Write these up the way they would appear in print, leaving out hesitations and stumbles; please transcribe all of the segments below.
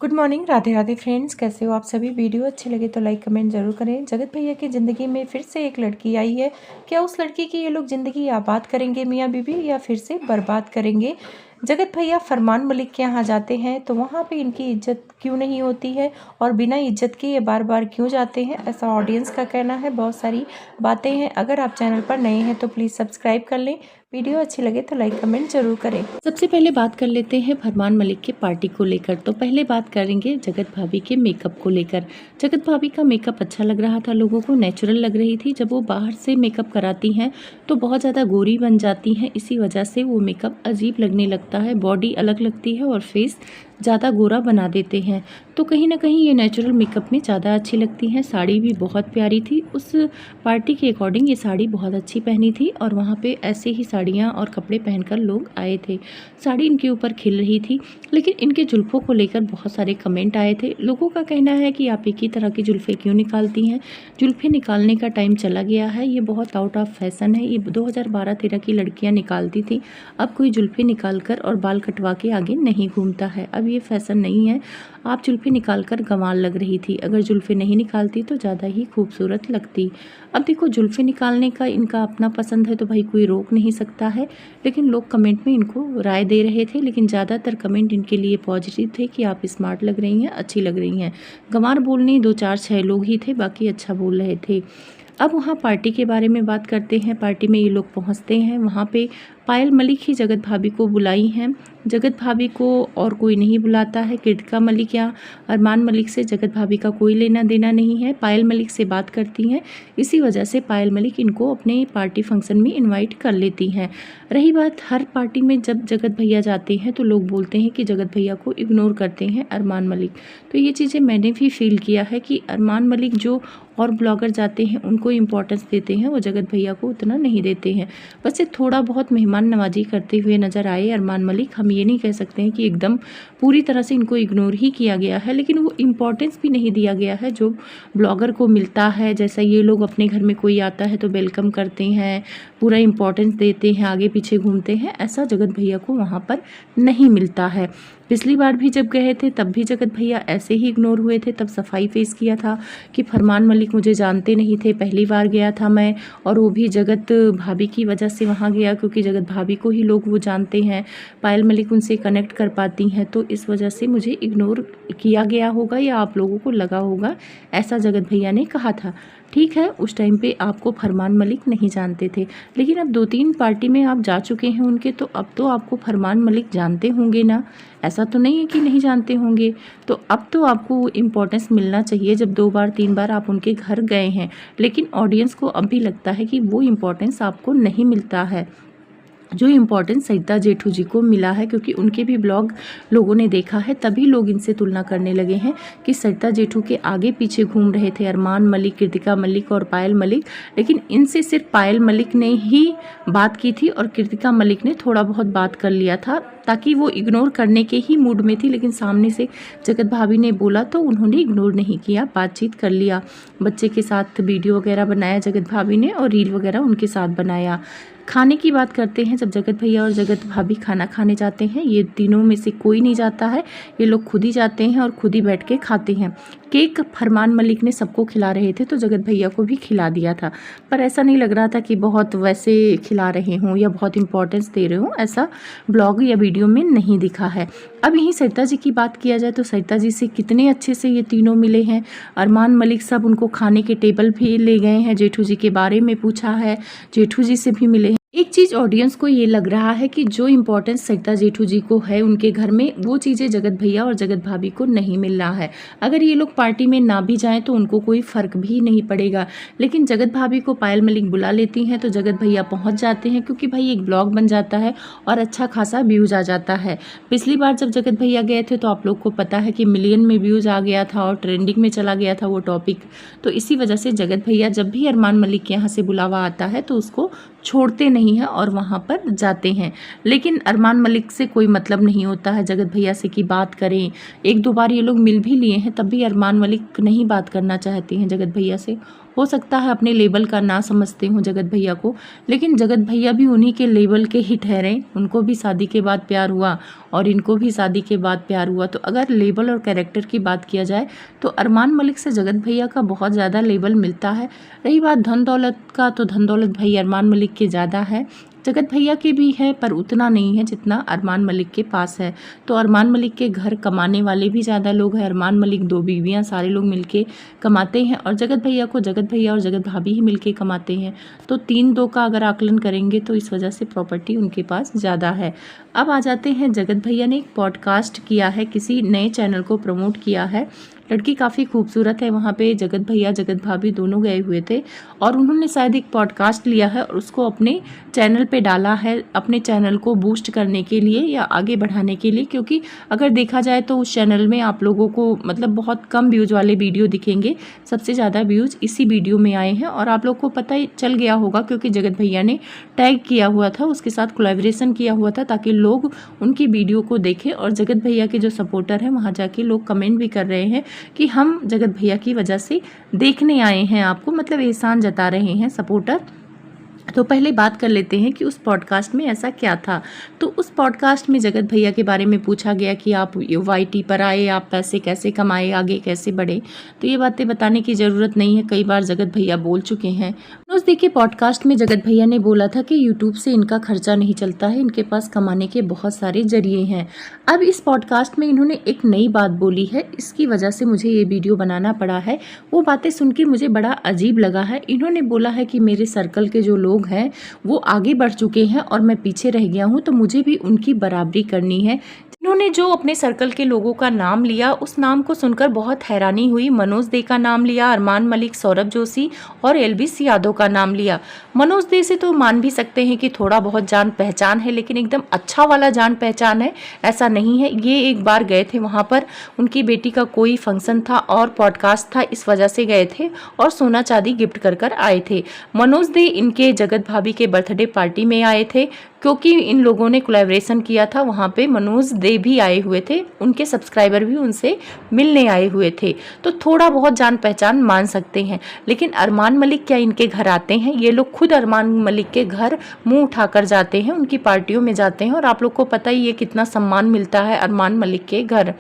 Good morning, Radhe Radhe friends. कैसे हो आप सभी। वीडियो अच्छे लगे तो लाइक कमेंट जरूर करें। जगत भैया की ज़िंदगी में फिर से एक लड़की आई है। क्या उस लड़की की ये लोग ज़िंदगी आबाद करेंगे मियाँ बीवी या फिर से बर्बाद करेंगे। जगत भैया फरमान मलिक के यहाँ जाते हैं तो वहाँ पे इनकी इज्जत क्यों नहीं होती है और बिना इज्जत के ये बार बार क्यों जाते हैं, ऐसा ऑडियंस का कहना है। बहुत सारी बातें हैं। अगर आप चैनल पर नए हैं तो प्लीज़ सब्सक्राइब कर लें। वीडियो अच्छी लगे तो लाइक कमेंट जरूर करें। सबसे पहले बात कर लेते हैं फरमान मलिक के पार्टी को लेकर। तो पहले बात करेंगे जगत भाभी के मेकअप को लेकर। जगत भाभी का मेकअप अच्छा लग रहा था, लोगों को नेचुरल लग रही थी। जब वो बाहर से मेकअप कराती हैं तो बहुत ज़्यादा गोरी बन जाती हैं, इसी वजह से वो मेकअप अजीब लगने लगता है। बॉडी अलग लगती है और फेस ज़्यादा गोरा बना देते हैं। तो कहीं ना कहीं ये नेचुरल मेकअप में ज़्यादा अच्छी लगती हैं। साड़ी भी बहुत प्यारी थी, उस पार्टी के अकॉर्डिंग ये साड़ी बहुत अच्छी पहनी थी और वहाँ पे ऐसे ही साड़ियाँ और कपड़े पहनकर लोग आए थे। साड़ी इनके ऊपर खिल रही थी, लेकिन इनके जुल्फ़ों को लेकर बहुत सारे कमेंट आए थे। लोगों का कहना है कि आप एक ही तरह की जुल्फ़े क्यों निकालती हैं, जुल्फ़े निकालने का टाइम चला गया है, ये बहुत आउट ऑफ फैशन है। ये 2012-13 की लड़कियाँ निकालती थी, अब कोई जुल्फ़े निकाल कर और बाल कटवा के आगे नहीं घूमता है। अब ये फैशन नहीं है। आप जुल्फ़े निकाल कर गंवार लग रही थी, अगर जुल्फ़े नहीं निकालती तो ज़्यादा ही खूबसूरत लगती। अब देखो, जुल्फ़े निकालने का इनका अपना पसंद है तो भाई कोई रोक नहीं सकता है, लेकिन लोग कमेंट में इनको राय दे रहे थे। लेकिन ज़्यादातर कमेंट इनके लिए पॉजिटिव थे कि आप स्मार्ट लग रही हैं, अच्छी लग रही हैं। गंवार बोलने 2 4 6 लोग ही थे, बाकी अच्छा बोल रहे थे। अब वहाँ पार्टी के बारे में बात करते हैं। पार्टी में ये लोग पहुँचते हैं, वहाँ पे पायल मलिक ही जगत भाभी को बुलाई हैं। जगत भाभी को और कोई नहीं बुलाता है। कृतिका मलिक या अरमान मलिक से जगत भाभी का कोई लेना देना नहीं है, पायल मलिक से बात करती हैं। इसी वजह से पायल मलिक इनको अपने पार्टी फंक्शन में इनवाइट कर लेती हैं। रही बात, हर पार्टी में जब जगत भैया जाते हैं तो लोग बोलते हैं कि जगत भैया को इग्नोर करते हैं अरमान मलिक। तो ये चीज़ें मैंने भी फील किया है कि अरमान मलिक जो और ब्लॉगर जाते हैं उनको इम्पोर्टेंस देते हैं, वो जगत भैया को उतना नहीं देते हैं। बस ये थोड़ा बहुत मेहमान नवाजी करते हुए नज़र आए अरमान मलिक। हम ये नहीं कह सकते हैं कि एकदम पूरी तरह से इनको इग्नोर ही किया गया है, लेकिन वो इम्पोर्टेंस भी नहीं दिया गया है जो ब्लॉगर को मिलता है। जैसा ये लोग अपने घर में कोई आता है तो वेलकम करते हैं, पूरा इम्पोर्टेंस देते हैं, आगे पीछे घूमते हैं, ऐसा जगत भैया को वहाँ पर नहीं मिलता है। पिछली बार भी जब गए थे तब भी जगत भैया ऐसे ही इग्नोर हुए थे। तब सफाई फेस किया था कि फरमान मलिक मुझे जानते नहीं थे, पहली बार गया था मैं, और वो भी जगत भाभी की वजह से वहाँ गया क्योंकि जगत भाभी को ही लोग वो जानते हैं, पायल मलिक उनसे कनेक्ट कर पाती हैं, तो इस वजह से मुझे इग्नोर किया गया होगा या आप लोगों को लगा होगा, ऐसा जगत भैया ने कहा था। ठीक है, उस टाइम पे आपको फरमान मलिक नहीं जानते थे, लेकिन अब 2-3 पार्टी में आप जा चुके हैं उनके, तो अब तो आपको फरमान मलिक जानते होंगे ना। ऐसा तो नहीं है कि नहीं जानते होंगे। तो अब तो आपको इम्पोर्टेंस मिलना चाहिए जब 2 बार 3 बार आप उनके घर गए हैं। लेकिन ऑडियंस को अब भी लगता है कि वो इम्पोर्टेंस आपको नहीं मिलता है जो इम्पोर्टेंस सरिता जेठू जी को मिला है, क्योंकि उनके भी ब्लॉग लोगों ने देखा है, तभी लोग इनसे तुलना करने लगे हैं कि सरिता जेठू के आगे पीछे घूम रहे थे अरमान मलिक, कृतिका मलिक और पायल मलिक, लेकिन इनसे सिर्फ पायल मलिक ने ही बात की थी और कृतिका मलिक ने थोड़ा बहुत बात कर लिया था, ताकि वो इग्नोर करने के ही मूड में थी। लेकिन सामने से जगत भाभी ने बोला तो उन्होंने इग्नोर नहीं किया, बातचीत कर लिया। बच्चे के साथ वीडियो वगैरह बनाया जगत भाभी ने और रील वगैरह उनके साथ बनाया। खाने की बात करते हैं, जब जगत भैया और जगत भाभी खाना खाने जाते हैं, ये तीनों में से कोई नहीं जाता है, ये लोग खुद ही जाते हैं और खुद ही बैठ के खाते हैं। केक फरमान मलिक ने सबको खिला रहे थे तो जगत भैया को भी खिला दिया था, पर ऐसा नहीं लग रहा था कि बहुत वैसे खिला रहे हों या बहुत इंपॉर्टेंस दे रहे हों, ऐसा ब्लॉग या वीडियो में नहीं दिखा है। अब यहीं सरिता जी की बात किया जाए तो सरिता जी से कितने अच्छे से ये तीनों मिले हैं। अरमान मलिक सब उनको खाने के टेबल भी ले गए हैं, जेठू जी के बारे में पूछा है, जेठू जी से भी मिले हैं। एक चीज़ ऑडियंस को ये लग रहा है कि जो इम्पोर्टेंस सरिता जेठू जी को है उनके घर में, वो चीज़ें जगत भैया और जगत भाभी को नहीं मिल रहा है। अगर ये लोग पार्टी में ना भी जाएं तो उनको कोई फ़र्क भी नहीं पड़ेगा, लेकिन जगत भाभी को पायल मलिक बुला लेती हैं तो जगत भैया पहुंच जाते हैं, क्योंकि भाई एक ब्लॉग बन जाता है और अच्छा खासा व्यूज़ आ जाता है। पिछली बार जब जगत भैया गए थे तो आप लोग को पता है कि मिलियन में व्यूज़ आ गया था और ट्रेंडिंग में चला गया था वो टॉपिक। तो इसी वजह से जगत भैया जब भी अरमान मलिक के यहाँ से बुलावा आता है तो उसको छोड़ते नहीं हैं और वहाँ पर जाते हैं। लेकिन अरमान मलिक से कोई मतलब नहीं होता है जगत भैया से कि बात करें। 1-2 बार ये लोग मिल भी लिए हैं, तब भी अरमान मलिक नहीं बात करना चाहते हैं जगत भैया से, हो सकता है अपने लेवल का ना समझते हों जगत भैया को, लेकिन जगत भैया भी उन्हीं के लेवल के ही ठहरे। उनको भी शादी के बाद प्यार हुआ और इनको भी शादी के बाद प्यार हुआ। तो अगर लेवल और कैरेक्टर की बात किया जाए तो अरमान मलिक से जगत भैया का बहुत ज़्यादा लेवल मिलता है। रही बात धन दौलत का, तो धन दौलत भाई अरमान मलिक के ज़्यादा है, जगत भैया के भी है पर उतना नहीं है जितना अरमान मलिक के पास है। तो अरमान मलिक के घर कमाने वाले भी ज़्यादा लोग हैं। अरमान मलिक, 2 बीवियाँ, सारे लोग मिलके कमाते हैं और जगत भैया को जगत भैया और जगत भाभी ही मिलके कमाते हैं। तो 3-2 का अगर आकलन करेंगे तो इस वजह से प्रॉपर्टी उनके पास ज़्यादा है। अब आ जाते हैं, जगत भैया ने एक पॉडकास्ट किया है, किसी नए चैनल को प्रमोट किया है। लड़की काफ़ी खूबसूरत है, वहाँ पे जगत भैया जगत भाभी दोनों गए हुए थे और उन्होंने शायद एक पॉडकास्ट लिया है और उसको अपने चैनल पे डाला है, अपने चैनल को बूस्ट करने के लिए या आगे बढ़ाने के लिए। क्योंकि अगर देखा जाए तो उस चैनल में आप लोगों को मतलब बहुत कम व्यूज़ वाले वीडियो दिखेंगे, सबसे ज़्यादा व्यूज़ इसी वीडियो में आए हैं और आप लोग को पता ही चल गया होगा क्योंकि जगत भैया ने टैग किया हुआ था, उसके साथ कोलैबोरेशन किया हुआ था ताकि लोग उनकी वीडियो को देखें। और जगत भैया के जो सपोर्टर हैं वहाँ जाके लोग कमेंट भी कर रहे हैं कि हम जगत भैया की वजह से देखने आए हैं आपको, मतलब एहसान जता रहे हैं सपोर्टर। तो पहले बात कर लेते हैं कि उस पॉडकास्ट में ऐसा क्या था। तो उस पॉडकास्ट में जगत भैया के बारे में पूछा गया कि आप वाईटी पर आए, आप पैसे कैसे कमाए, आगे कैसे बढ़े। तो ये बातें बताने की ज़रूरत नहीं है, कई बार जगत भैया बोल चुके हैं। उस देखिए पॉडकास्ट में जगत भैया ने बोला था कि यूट्यूब से इनका खर्चा नहीं चलता है, इनके पास कमाने के बहुत सारे जरिए हैं। अब इस पॉडकास्ट में इन्होंने एक नई बात बोली है, इसकी वजह से मुझे ये वीडियो बनाना पड़ा है। वो बातें सुन के मुझे बड़ा अजीब लगा है। इन्होंने बोला है कि मेरे सर्कल के जो लोग हैं वो आगे बढ़ चुके हैं और मैं पीछे रह गया हूं, तो मुझे भी उनकी बराबरी करनी है। इन्होंने जो अपने सर्कल के लोगों का नाम लिया, उस नाम को सुनकर बहुत हैरानी हुई। मनोज दे का नाम लिया, अरमान मलिक, सौरभ जोशी और एलविस यादव का नाम लिया। मनोज दे से तो मान भी सकते हैं कि थोड़ा बहुत जान पहचान है, लेकिन एकदम अच्छा वाला जान पहचान है ऐसा नहीं है। ये एक बार गए थे वहाँ पर, उनकी बेटी का कोई फंक्शन था और पॉडकास्ट था, इस वजह से गए थे और सोना चांदी गिफ्ट कर कर आए थे। मनोज दे इनके जगत भाभी के बर्थडे पार्टी में आए थे क्योंकि इन लोगों ने कोलैबोरेशन किया था, वहाँ पे मनोज दे भी आए हुए थे, उनके सब्सक्राइबर भी उनसे मिलने आए हुए थे। तो थोड़ा बहुत जान पहचान मान सकते हैं। लेकिन अरमान मलिक क्या इनके घर आते हैं? ये लोग खुद अरमान मलिक के घर मुंह उठाकर जाते हैं, उनकी पार्टियों में जाते हैं और आप लोग को पता ही है कितना सम्मान मिलता है अरमान मलिक के घर।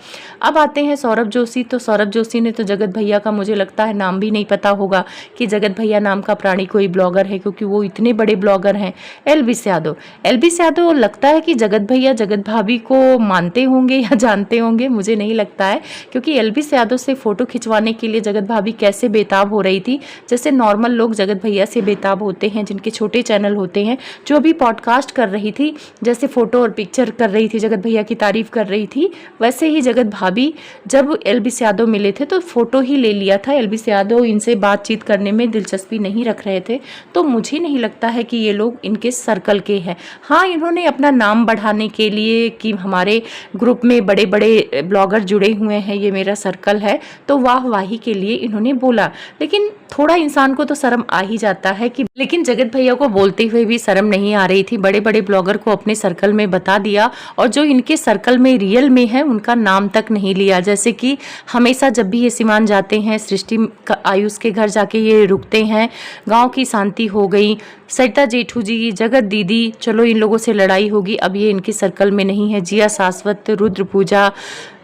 अब आते हैं सौरभ जोशी। तो सौरभ जोशी ने तो जगत भैया का मुझे लगता है नाम भी नहीं पता होगा कि जगत भैया नाम का प्राणी कोई ब्लॉगर है, क्योंकि वो इतने बड़े ब्लॉगर हैं। एलविस यादव लगता है कि जगत भैया जगत भाभी को मानते होंगे या जानते होंगे, मुझे नहीं लगता है, क्योंकि एलविस यादव से फोटो खिंचवाने के लिए जगत भाभी कैसे बेताब हो रही थी, जैसे नॉर्मल लोग जगत भैया से बेताब होते हैं, जिनके छोटे चैनल होते हैं। जो अभी पॉडकास्ट कर रही थी, जैसे फोटो और पिक्चर कर रही थी, जगत भैया की तारीफ कर रही थी, वैसे ही जगत भाभी जब एलविस यादव मिले थे तो फोटो ही ले लिया था। एलविस यादव इनसे बातचीत करने में दिलचस्पी नहीं रख रहे थे। तो मुझे नहीं लगता है कि ये लोग इनके सर्कल के हैं। हाँ, इन्होंने अपना नाम बढ़ाने के लिए कि हमारे ग्रुप में बड़े बड़े ब्लॉगर जुड़े हुए हैं, ये मेरा सर्कल है, तो वाहवाही के लिए इन्होंने बोला। लेकिन थोड़ा इंसान को तो शर्म आ ही जाता है कि, लेकिन जगत भैया को बोलते हुए भी शर्म नहीं आ रही थी। बड़े बड़े ब्लॉगर को अपने सर्कल में बता दिया और जो इनके सर्कल में रियल में है उनका नाम तक नहीं लिया। जैसे कि हमेशा जब भी ये सीमान जाते हैं, सृष्टि आयुष के घर जाके ये रुकते हैं, गाँव की शांति हो गई, सरिता जेठू जी, जगत दीदी, चलो इन लोगों से लड़ाई होगी, अब ये इनके सर्कल में नहीं है। जिया शाश्वत, रुद्र पूजा,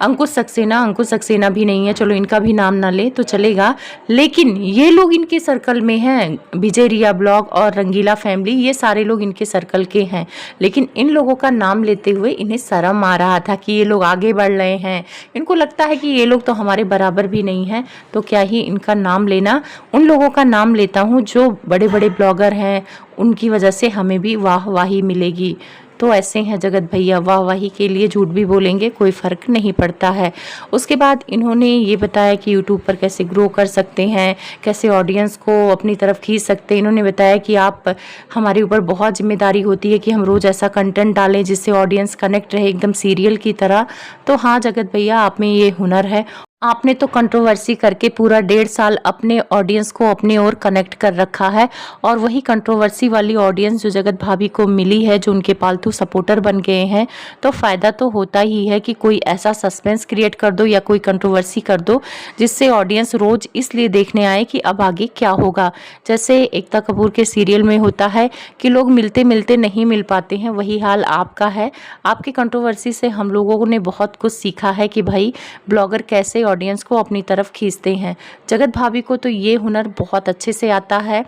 अंकुश सक्सेना भी नहीं है, चलो इनका भी नाम ना ले तो चलेगा। लेकिन ये लोग इनके सर्कल में हैं, विजय रिया ब्लॉग और रंगीला फैमिली, ये सारे लोग इनके सर्कल के हैं। लेकिन इन लोगों का नाम लेते हुए इन्हें शर्म आ रहा था कि ये लोग आगे बढ़ रहे हैं। इनको लगता है कि ये लोग तो हमारे बराबर भी नहीं हैं, तो क्या ही इनका नाम लेना। उन लोगों का नाम लेता हूँ जो बड़े बड़े ब्लॉगर हैं, उनकी वजह से हमें भी वाहवाही मिलेगी। तो ऐसे हैं जगत भैया, वाहवाही के लिए झूठ भी बोलेंगे, कोई फ़र्क नहीं पड़ता है। उसके बाद इन्होंने ये बताया कि यूट्यूब पर कैसे ग्रो कर सकते हैं, कैसे ऑडियंस को अपनी तरफ खींच सकते हैं। इन्होंने बताया कि आप, हमारे ऊपर बहुत जिम्मेदारी होती है कि हम रोज़ ऐसा कंटेंट डालें जिससे ऑडियंस कनेक्ट रहे एकदम सीरियल की तरह। तो हाँ जगत भैया, आप में ये हुनर है आपने तो कंट्रोवर्सी करके पूरा 1.5 साल अपने ऑडियंस को अपनी ओर कनेक्ट कर रखा है और वही कंट्रोवर्सी वाली ऑडियंस जो जगत भाभी को मिली है, जो उनके पालतू सपोर्टर बन गए हैं, तो फ़ायदा तो होता ही है कि कोई ऐसा सस्पेंस क्रिएट कर दो या कोई कंट्रोवर्सी कर दो जिससे ऑडियंस रोज़ इसलिए देखने आए कि अब आगे क्या होगा। जैसे एकता कपूर के सीरियल में होता है कि लोग मिलते मिलते नहीं मिल पाते हैं, वही हाल आपका है। आपकी कंट्रोवर्सी से हम लोगों ने बहुत कुछ सीखा है कि भाई ब्लॉगर कैसे ऑडियंस को अपनी तरफ खींचते हैं। जगत भाभी को तो ये हुनर बहुत अच्छे से आता है।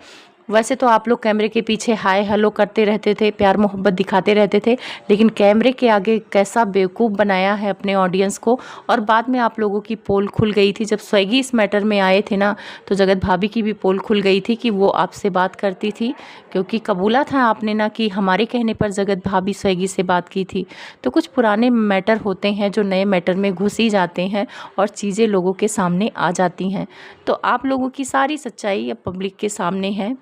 वैसे तो आप लोग कैमरे के पीछे हाय हेलो करते रहते थे, प्यार मोहब्बत दिखाते रहते थे, लेकिन कैमरे के आगे कैसा बेवकूफ़ बनाया है अपने ऑडियंस को। और बाद में आप लोगों की पोल खुल गई थी, जब स्वेगी इस मैटर में आए थे ना, तो जगत भाभी की भी पोल खुल गई थी कि वो आपसे बात करती थी, क्योंकि कबूला था आपने ना कि हमारे कहने पर जगत भाभी स्वेगी से बात की थी। तो कुछ पुराने मैटर होते हैं जो नए मैटर में घुस ही जाते हैं और चीज़ें लोगों के सामने आ जाती हैं। तो आप लोगों की सारी सच्चाई अब पब्लिक के सामने है।